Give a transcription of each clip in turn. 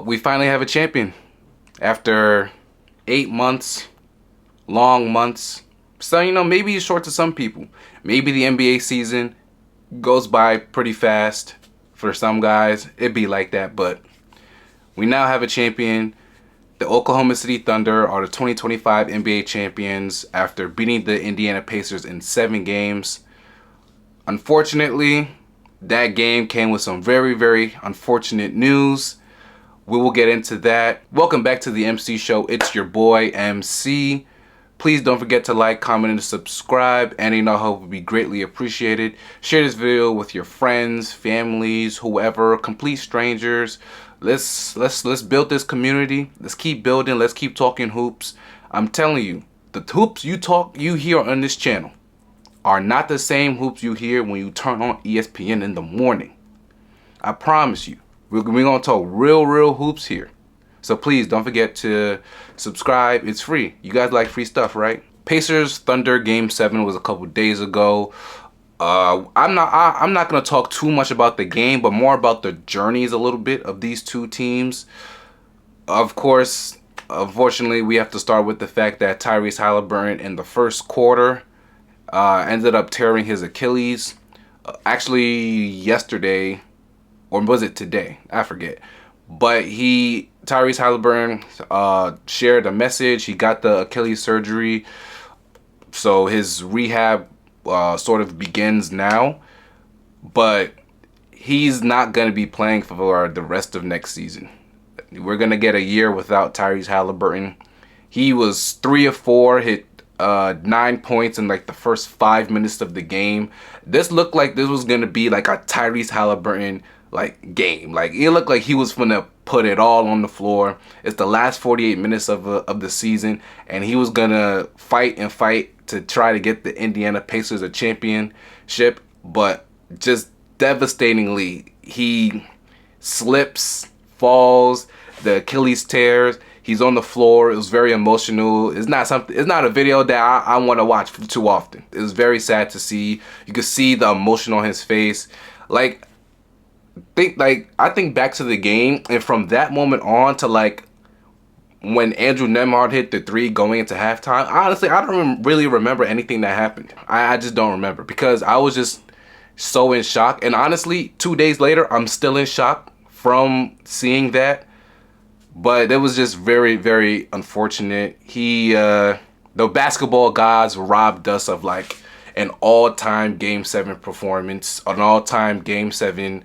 we finally have a champion after 8 months, long months. So, maybe it's short to some people. Maybe the NBA season goes by pretty fast for some guys. It'd be like that, but we now have a champion. The Oklahoma City Thunder are the 2025 NBA champions after beating the Indiana Pacers in 7 games. Unfortunately, that game came with some very, very unfortunate news. We will get into that. Welcome back to the MC Show. It's your boy, MC. Please don't forget to like, comment, and subscribe. Any and all help would be greatly appreciated. Share this video with your friends, families, whoever, complete strangers. Let's build this community. Let's keep building. Let's keep talking hoops. I'm telling you, the hoops you hear on this channel are not the same hoops you hear when you turn on ESPN in the morning. I promise you. We're gonna talk real hoops here. So please don't forget to subscribe. It's free. You guys like free stuff, right? Pacers Thunder Game 7 was a couple days ago. I'm not gonna talk too much about the game, but more about the journeys a little bit of these two teams. Of course, unfortunately, we have to start with the fact that Tyrese Halliburton in the first quarter ended up tearing his Achilles. Actually, yesterday, or was it today? I forget. But Tyrese Halliburton shared a message. He got the Achilles surgery, so his rehab sort of begins now. But he's not going to be playing for the rest of next season. We're going to get a year without Tyrese Halliburton. He was 3 of 4, hit 9 points in like the first 5 minutes of the game. This looked like this was going to be like a Tyrese Halliburton game. Like, it looked like he was gonna put it all on the floor. It's the last 48 minutes of the season, and he was gonna fight to try to get the Indiana Pacers a championship. But just devastatingly, he slips, falls, the Achilles tears. He's on the floor. It was very emotional. It's not a video that I want to watch too often. It was very sad to see. You could see the emotion on his face. I think back to the game, and from that moment on to when Andrew Nemhard hit the 3 going into halftime, honestly, I don't really remember anything that happened. I just don't remember, because I was just so in shock. And honestly, 2 days later, I'm still in shock from seeing that. But it was just very, very unfortunate. The basketball gods robbed us of an all-time Game 7 performance, an all-time Game 7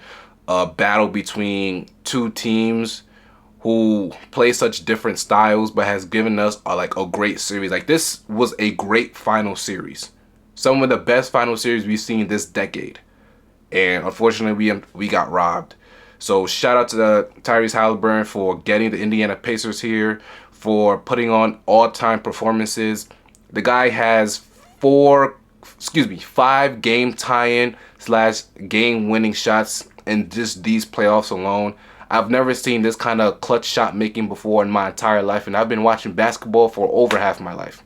battle between two teams who play such different styles, but has given us a great series. This was a great final series, some of the best final series we've seen this decade, and unfortunately we got robbed. So shout out to Tyrese Halliburton for getting the Indiana Pacers here, for putting on all-time performances. The guy has 5 game tie-in / game winning shots in just these playoffs alone. I've never seen this kind of clutch shot making before in my entire life, and I've been watching basketball for over half my life.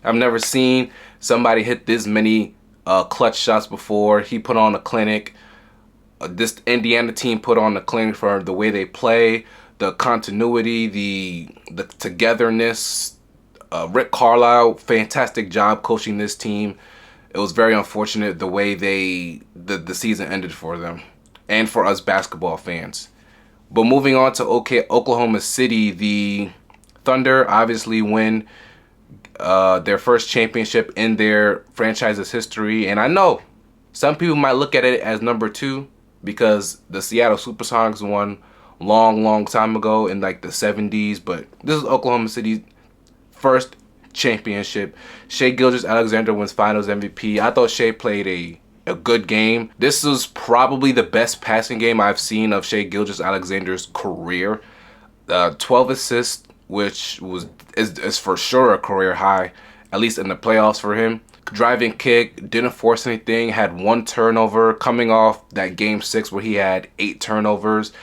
I've never seen somebody hit this many clutch shots before. He put on a clinic. This Indiana team put on a clinic for the way they play, the continuity, the togetherness. Rick Carlisle, fantastic job coaching this team. It was very unfortunate the way the season ended for them and for us basketball fans. But moving on to Oklahoma City, the Thunder obviously win their first championship in their franchise's history. And I know some people might look at it as number 2 because the Seattle Supersonics won long time ago in the 70s. But this is Oklahoma City's first championship. Shai Gilgeous-Alexander wins Finals MVP. I thought Shai played a good game. This was probably the best passing game I've seen of Shai Gilgeous-Alexander's career. 12 assists, which is for sure a career high, at least in the playoffs for him. Driving kick, didn't force anything, had 1 turnover coming off that Game 6 where he had 8 turnovers.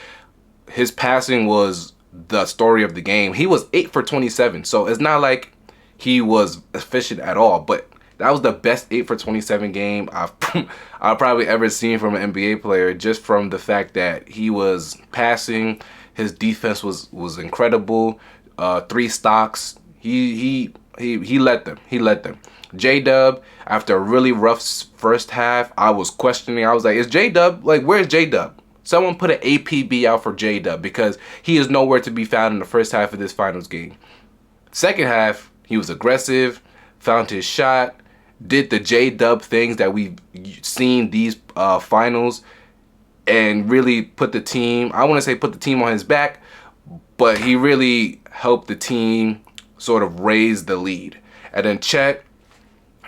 His passing was the story of the game. He was 8 for 27, so it's not like he was efficient at all, but that was the best 8 for 27 game I've probably ever seen from an NBA player, just from the fact that he was passing, His defense was incredible. 3 stocks. He led them. He led them. J-Dub, after a really rough first half, I was questioning. I was like, is J-Dub, like, where's J-Dub? Someone put an APB out for J-Dub because he is nowhere to be found in the first half of this finals game. Second half, he was aggressive, found his shot, did the J-Dub things that we've seen these finals, and really put the team, I want to say put the team on his back, but he really helped the team sort of raise the lead. And then Chet,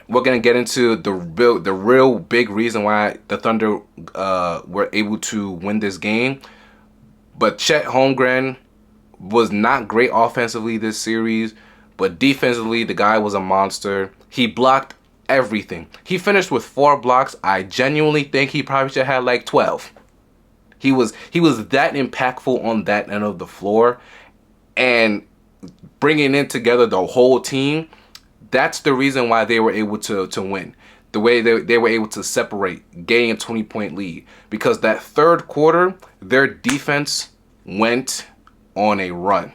we're going to get into the real big reason why the Thunder were able to win this game. But Chet Holmgren was not great offensively this series, but defensively, the guy was a monster. He blocked everything. He finished with 4 blocks. I genuinely think he probably should have had like 12. He was that impactful on that end of the floor, and bringing in together the whole team. That's the reason why they were able to win. The way they were able to separate, getting a 20-point lead. Because that third quarter, their defense went on a run.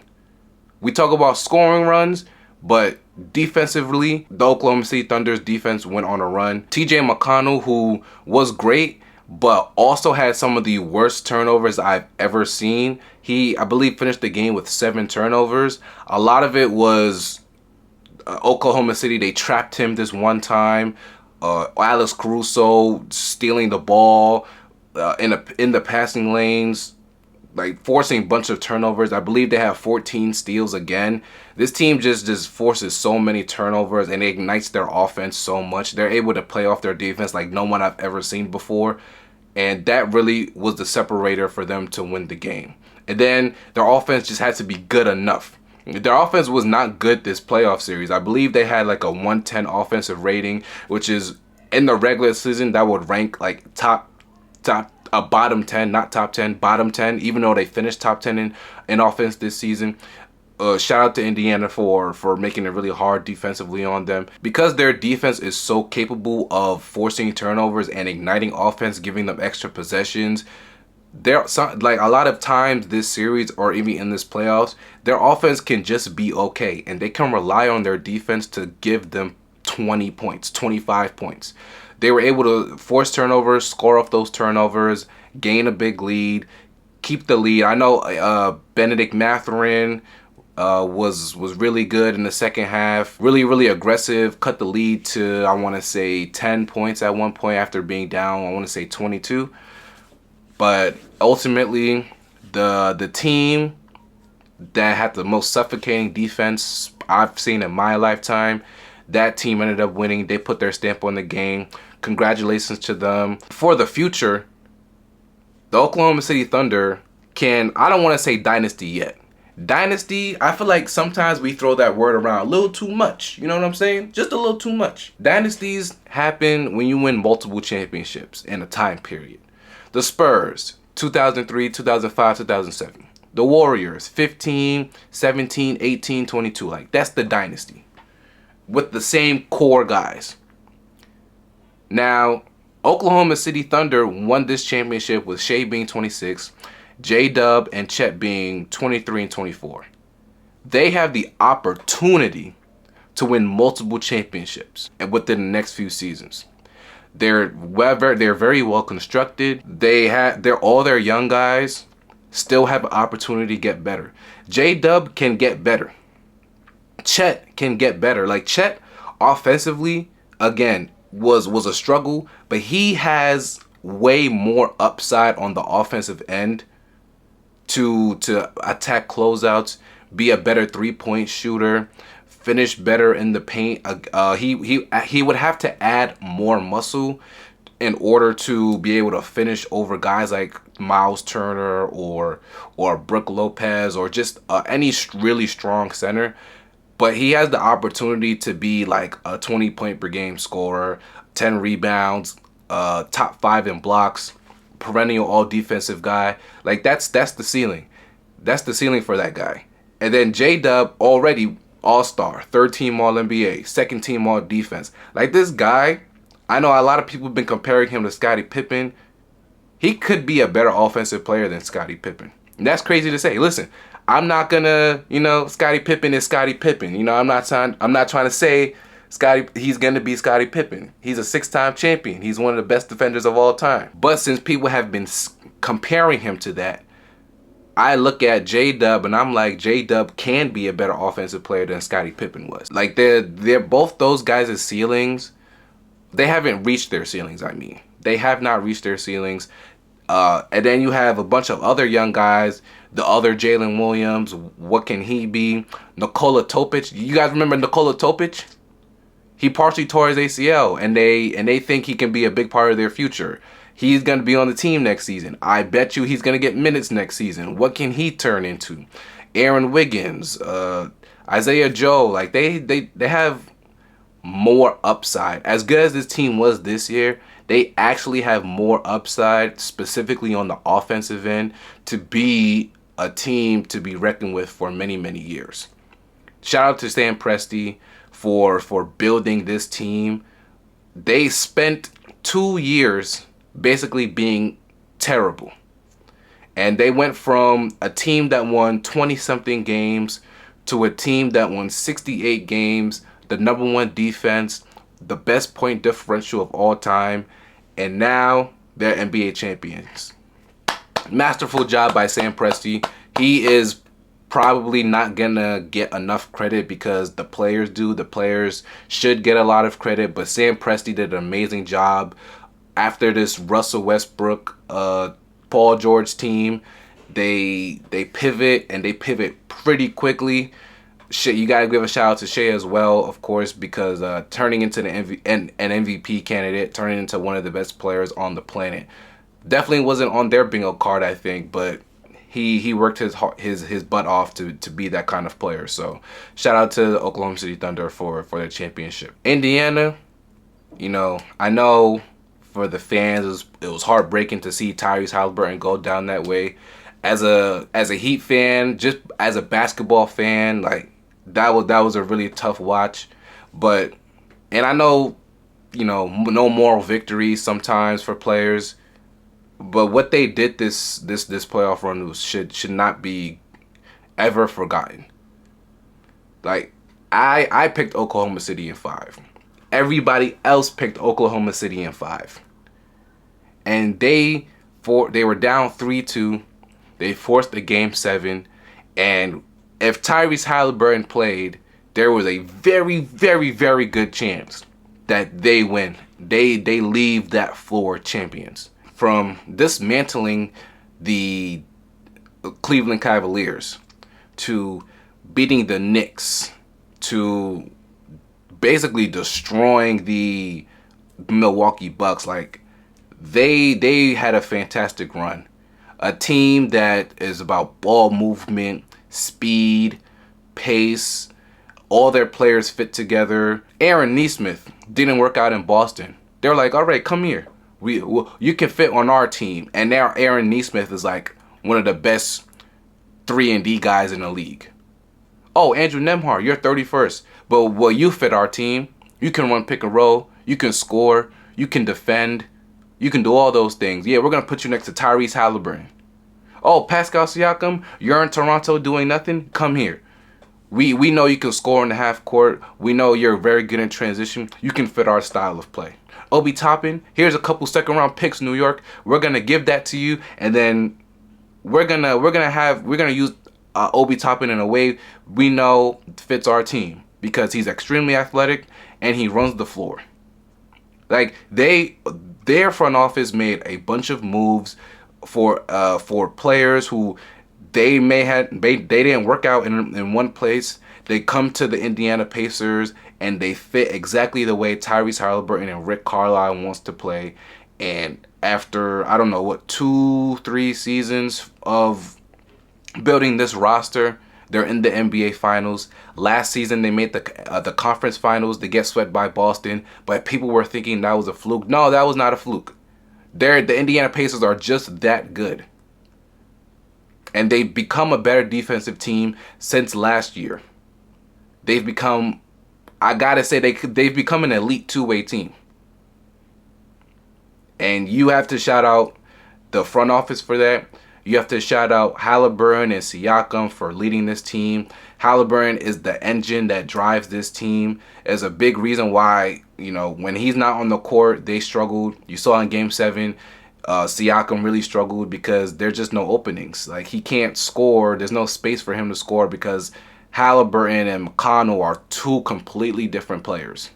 We talk about scoring runs, but defensively, the Oklahoma City Thunder's defense went on a run. TJ McConnell, who was great, but also had some of the worst turnovers I've ever seen. He, I believe, finished the game with 7 turnovers. A lot of it was Oklahoma City. They trapped him this one time. Alex Caruso stealing the ball in the passing lanes, like forcing a bunch of turnovers. I believe they have 14 steals again. This team just forces so many turnovers, and it ignites their offense so much. They're able to play off their defense like no one I've ever seen before. And that really was the separator for them to win the game. And then their offense just had to be good enough. Their offense was not good this playoff series. I believe they had like a 110 offensive rating, which is in the regular season that would rank like bottom 10, not top 10, bottom 10, even though they finished top 10 in offense this season. Shout out to Indiana for making it really hard defensively on them. Because their defense is so capable of forcing turnovers and igniting offense, giving them extra possessions. Like a lot of times this series or even in this playoffs, their offense can just be okay, and they can rely on their defense to give them 20 points, 25 points. They were able to force turnovers, score off those turnovers, gain a big lead, keep the lead. I know Benedict Mathurin was really good in the second half. Really aggressive. Cut the lead to, I want to say, 10 points at one point after being down, I want to say 22. But ultimately, the team that had the most suffocating defense I've seen in my lifetime, that team ended up winning. They put their stamp on the game. Congratulations to them. For the future, the Oklahoma City Thunder can, I don't want to say dynasty yet. Dynasty, I feel like sometimes we throw that word around a little too much. You know what I'm saying? Just a little too much. Dynasties happen when you win multiple championships in a time period. The Spurs, 2003, 2005, 2007. The Warriors, 15, 17, 18, 22. Like, that's the dynasty. With the same core guys. Now, Oklahoma City Thunder won this championship with Shea being 26, J-Dub and Chet being 23 and 24. They have the opportunity to win multiple championships and within the next few seasons. They're very well constructed. They're all their young guys still have an opportunity to get better. J-Dub can get better. Chet can get better. Like, Chet offensively, again, was a struggle, but he has way more upside on the offensive end to attack closeouts, be a better three-point shooter, finish better in the paint. He would have to add more muscle in order to be able to finish over guys like Miles Turner or Brook Lopez or just any really strong center. But he has the opportunity to be like a 20-point per game scorer, 10 rebounds, top 5 in blocks, perennial all-defensive guy. Like, that's the ceiling. That's the ceiling for that guy. And then J-Dub, already all-star, third-team All-NBA, second-team All-Defense. Like, this guy, I know a lot of people have been comparing him to Scottie Pippen. He could be a better offensive player than Scottie Pippen. And that's crazy to say. Listen, I'm not gonna, Scottie Pippen is Scottie Pippen. I'm not trying to say he's gonna be Scottie Pippen. He's a 6-time champion. He's one of the best defenders of all time. But since people have been comparing him to that, I look at J-Dub and I'm like, J-Dub can be a better offensive player than Scottie Pippen was. Like, they're both those guys' ceilings. They haven't reached their ceilings, I mean. They have not reached their ceilings. And then you have a bunch of other young guys. The other Jalen Williams, what can he be? Nikola Topic. You guys remember Nikola Topic? He partially tore his ACL, and they think he can be a big part of their future. He's going to be on the team next season. I bet you he's going to get minutes next season. What can he turn into? Aaron Wiggins, Isaiah Joe, like they have more upside. As good as this team was this year, they actually have more upside, specifically on the offensive end, to be a team to be reckoned with for many, many years. Shout out to Sam Presti for building this team. They spent 2 years basically being terrible. And they went from a team that won 20-something games to a team that won 68 games, the #1 defense, the best point differential of all time, and now they're NBA champions. Masterful job by Sam Presti. He is probably not gonna get enough credit because the players do. The players should get a lot of credit, but Sam Presti did an amazing job. After this Russell Westbrook, Paul George team, they pivot, and they pivot pretty quickly. You gotta give a shout out to Shea as well, of course, because turning into an MVP candidate, turning into one of the best players on the planet, definitely wasn't on their bingo card, I think, but he worked his butt off to be that kind of player. So shout out to the Oklahoma City Thunder for their championship. Indiana, I know for the fans it was heartbreaking to see Tyrese Halliburton go down that way. As a Heat fan, just as a basketball fan, like that was a really tough watch. But and I know, no moral victories sometimes for players. But what they did this playoff run should not be ever forgotten. Like, I picked Oklahoma City in 5. Everybody else picked Oklahoma City in 5. And they were down 3-2. They forced a game 7. And if Tyrese Halliburton played, there was a very, very, very good chance that they win. They leave that floor champions. From dismantling the Cleveland Cavaliers to beating the Knicks to basically destroying the Milwaukee Bucks, like they had a fantastic run. A team that is about ball movement, speed, pace, all their players fit together. Aaron Nesmith didn't work out in Boston. They're like, all right, come here. You can fit on our team. And now Aaron Nesmith is like one of the best 3-and-D guys in the league. Oh, Andrew Nembhard, you're 31st. But will you fit our team? You can run pick and roll. You can score. You can defend. You can do all those things. Yeah, we're going to put you next to Tyrese Halliburton. Oh, Pascal Siakam, you're in Toronto doing nothing? Come here. We know you can score in the half court. We know you're very good in transition. You can fit our style of play. Obi Toppin, here's a couple second-round picks, New York. We're gonna give that to you, and then we're gonna use Obi Toppin in a way we know fits our team because he's extremely athletic and he runs the floor. Like their front office made a bunch of moves for players who they didn't work out in one place. They come to the Indiana Pacers and they fit exactly the way Tyrese Halliburton and Rick Carlisle wants to play. And after, I don't know, 2-3 seasons of building this roster, they're in the NBA Finals. Last season, they made the conference finals. They get swept by Boston, but people were thinking that was a fluke. No, that was not a fluke. The Indiana Pacers are just that good. And they've become a better defensive team since last year. They've become, I gotta say, they've become an elite two-way team. And you have to shout out the front office for that. You have to shout out Halliburton and Siakam for leading this team. Halliburton is the engine that drives this team. Is a big reason why, when he's not on the court, they struggled. You saw in Game 7, Siakam really struggled because there's just no openings. Like, he can't score. There's no space for him to score because Halliburton and McConnell are two completely different players.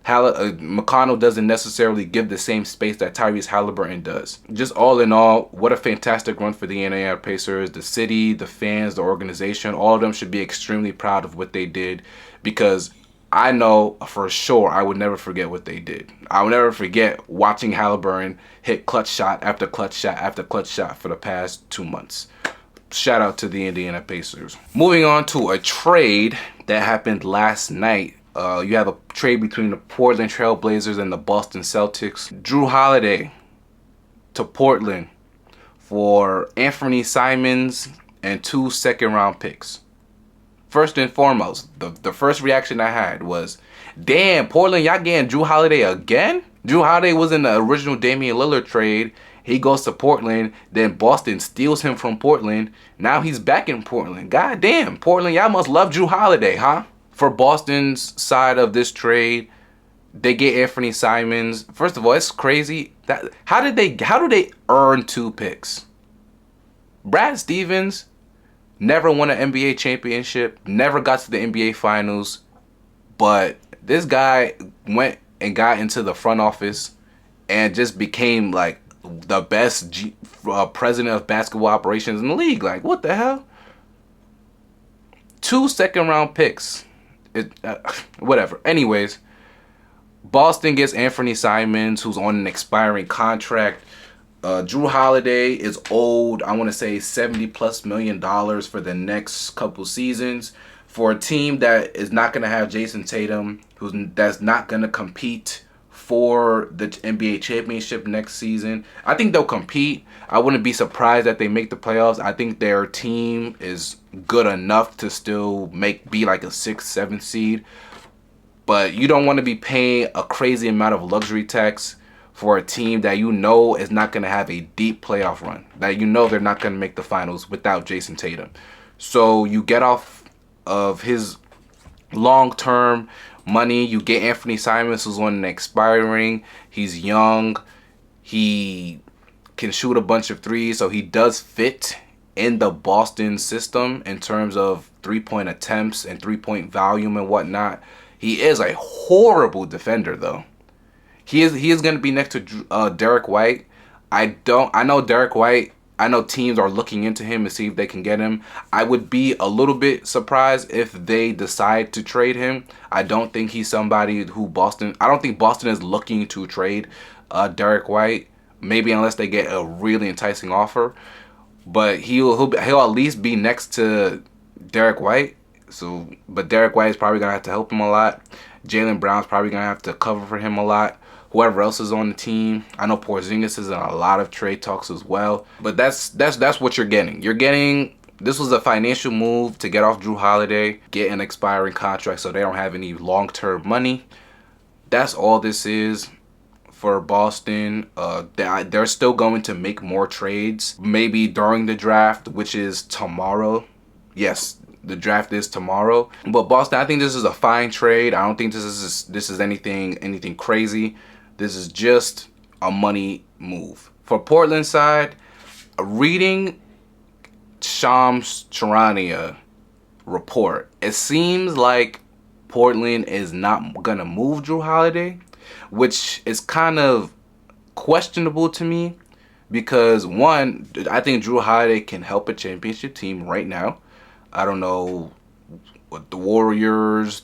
McConnell doesn't necessarily give the same space that Tyrese Halliburton does. Just all in all, what a fantastic run for the Indiana Pacers. The city, the fans, the organization, all of them should be extremely proud of what they did, because I know for sure I would never forget what they did. I would never forget watching Halliburton hit clutch shot after clutch shot after clutch shot for the past 2 months. Shout out to the Indiana Pacers. Moving on to a trade that happened last night. You have a trade between the Portland Trail Blazers and the Boston Celtics. Jrue Holiday to Portland for Anthony Simons and 2 second-round picks. First and foremost, the first reaction I had was, damn, Portland, y'all getting Jrue Holiday again? Jrue Holiday was in the original Damian Lillard trade. He goes to Portland, then Boston steals him from Portland. Now he's back in Portland. God damn, Portland, y'all must love Jrue Holiday, huh? For Boston's side of this trade, they get Anthony Simons. First of all, it's crazy that how do they earn 2 picks? Brad Stevens never won an NBA championship, never got to the NBA finals, but this guy went and got into the front office and just became like the best president of basketball operations in the league. Like, what the hell? 2 second-round picks. Whatever. Anyways, Boston gets Anthony Simons, who's on an expiring contract. Jrue Holiday is owed, I want to say, $70+ million for the next couple seasons. For a team that is not going to have Jason Tatum, that's not going to compete for the NBA championship next season. I think they'll compete. I wouldn't be surprised that they make the playoffs. I think their team is good enough to still be like a 6th, 7th seed. But you don't want to be paying a crazy amount of luxury tax for a team that you know is not going to have a deep playoff run. That you know they're not going to make the finals without Jason Tatum. So you get off of his long-term money. You get Anthony Simons, who's on an expiring. He's young. He can shoot a bunch of threes, so he does fit in the Boston system in terms of 3-point attempts and 3-point volume and whatnot. He is a horrible defender, though. He is going to be next to Derek White. I know Derek White. I know teams are looking into him to see if they can get him. I would be a little bit surprised if they decide to trade him. I don't think he's somebody who I don't think Boston is looking to trade Derek White. Maybe unless they get a really enticing offer. But he'll at least be next to Derek White. But Derek White is probably gonna have to help him a lot. Jaylen Brown's probably gonna have to cover for him a lot. Whoever else is on the team. I know Porzingis is in a lot of trade talks as well. But that's what you're getting. This was a financial move to get off Jrue Holiday, get an expiring contract so they don't have any long-term money. That's all this is for Boston. They're still going to make more trades, maybe during the draft, which is tomorrow. Yes, the draft is tomorrow. But Boston, I think this is a fine trade. I don't think this is anything crazy. This is just a money move. For Portland side, reading Shams Charania report, it seems like Portland is not gonna move Jrue Holiday, which is kind of questionable to me because, one, I think Jrue Holiday can help a championship team right now. I don't know what the Warriors,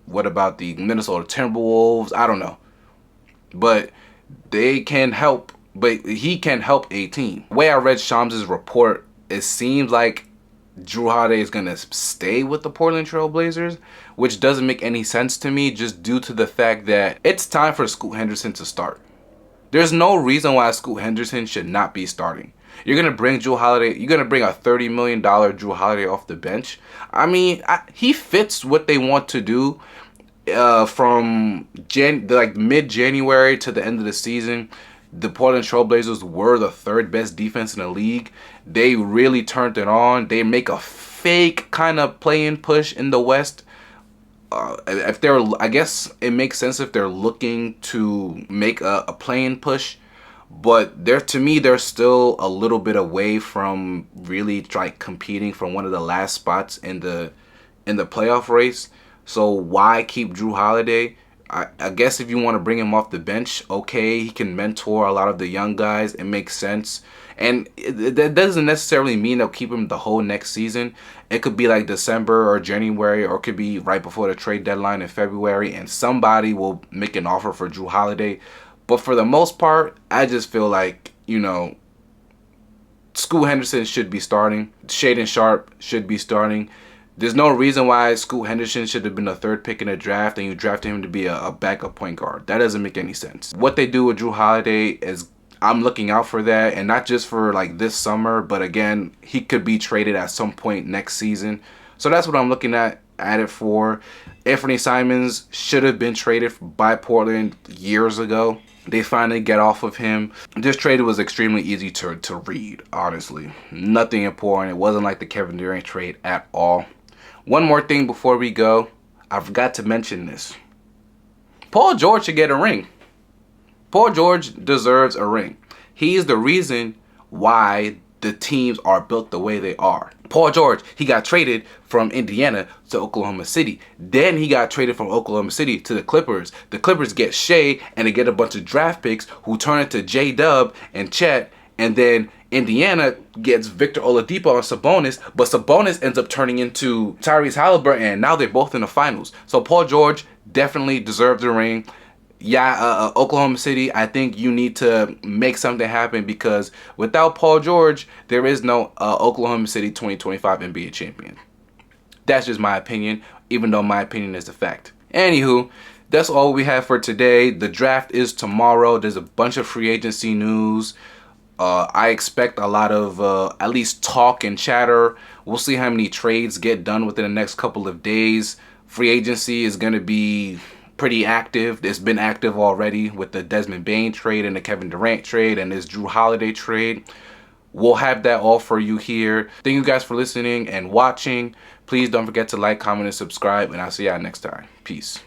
what about the Minnesota Timberwolves? I don't know. But they can help, but he can help a team. The way I read Shams' report, it seems like Jrue Holiday is going to stay with the Portland Trail Blazers, which doesn't make any sense to me just due to the fact that it's time for Scoot Henderson to start. There's no reason why Scoot Henderson should not be starting. You're going to bring Jrue Holiday, you're going to bring a $30 million Jrue Holiday off the bench. I mean, he fits what they want to do from mid-January to the end of the season. the Portland Trailblazers were the third best defense in the league. They really turned it on. They make a fake kind of play-in push in the West. If they're, I guess it makes sense if they're looking to make a play-in push, but to me, they're still a little bit away from really competing for one of the last spots in the playoff race. So why keep Drew Holiday? I guess if you want to bring him off the bench, okay, he can mentor a lot of the young guys. It makes sense. And that doesn't necessarily mean they'll keep him the whole next season. It could be like December or January, or it could be right before the trade deadline in February, and somebody will make an offer for Drew Holiday. But for the most part, I just feel like, Scoot Henderson should be starting. Shaedon Sharpe should be starting. There's no reason why Scoot Henderson should have been a third pick in the draft and you drafted him to be a backup point guard. That doesn't make any sense. What they do with Drew Holiday is, I'm looking out for that, and not just for like this summer, but again, he could be traded at some point next season. So that's what I'm looking at it for. Anthony Simons should have been traded by Portland years ago. They finally get off of him. This trade was extremely easy to read, honestly. Nothing important. It wasn't like the Kevin Durant trade at all. One more thing before we go. I forgot to mention this. Paul George should get a ring. Paul George deserves a ring. He is the reason why the teams are built the way they are. Paul George, he got traded from Indiana to Oklahoma City. Then he got traded from Oklahoma City to the Clippers. The Clippers get Shea, and they get a bunch of draft picks who turn into J-Dub and Chet. And then Indiana gets Victor Oladipo and Sabonis, but Sabonis ends up turning into Tyrese Halliburton, and now they're both in the finals. So Paul George definitely deserves the ring. Yeah, Oklahoma City, I think you need to make something happen, because without Paul George, there is no Oklahoma City 2025 NBA champion. That's just my opinion, even though my opinion is a fact. Anywho, that's all we have for today. The draft is tomorrow. There's a bunch of free agency news. I expect a lot of at least talk and chatter. We'll see how many trades get done within the next couple of days. Free agency is going to be pretty active. It's been active already with the Desmond Bane trade and the Kevin Durant trade and this Drew Holiday trade. We'll have that all for you here. Thank you guys for listening and watching. Please don't forget to like, comment, and subscribe, and I'll see y'all next time. Peace.